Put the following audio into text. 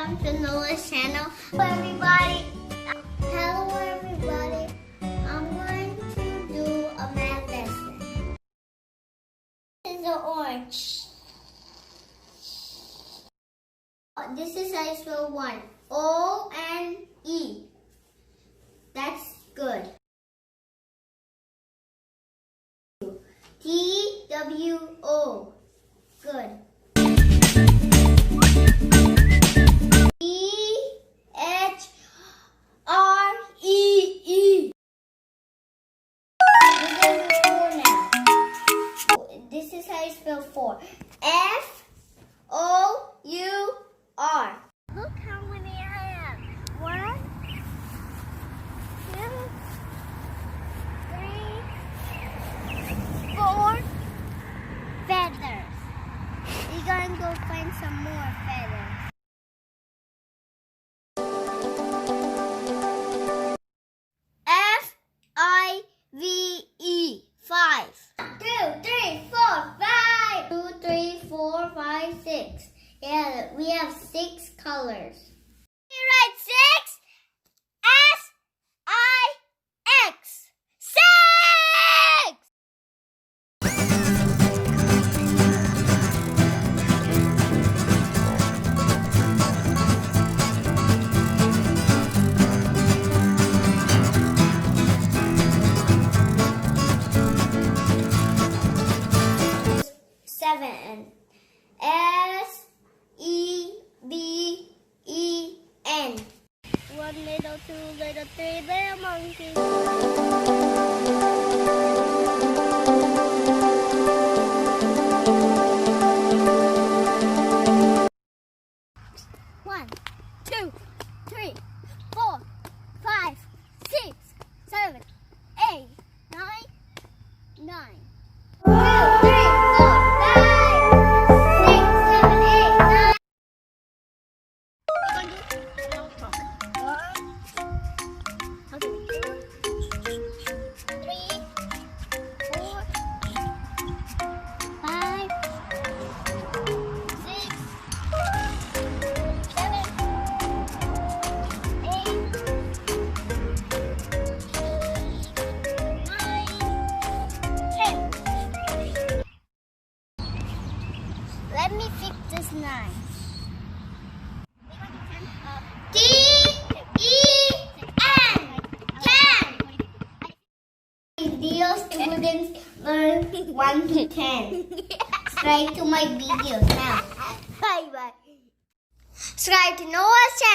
welcome to Noah's channel. Hello everybody. I'm going to do a math lesson. This is the orange. This is I spell 1. O-N-E. That's good. T-W-O. Good. E-H-R-E-E. This is how you spell 4. F-O-U-R. Look how many I have. 1, 2, 3, 4 feathers. We're going to go find some more feathers. F-I-V-E. 5. 2, 3, 4, 5. 2, 3, 4, 5, 6. Yeah, we have 6 colors. You write 6. S-I-X. 6! S-E-B-E-N. 1 little, 2 little, 3 little monkeys. One, 2, 3, 4, 5, 6, 7, 8, 9, 9. 2, 3, 4, Let me fix this 9. T-E-N. 10. Dear students, learn 1 to 10. Subscribe to my videos now. Bye bye. Subscribe to Noah's channel.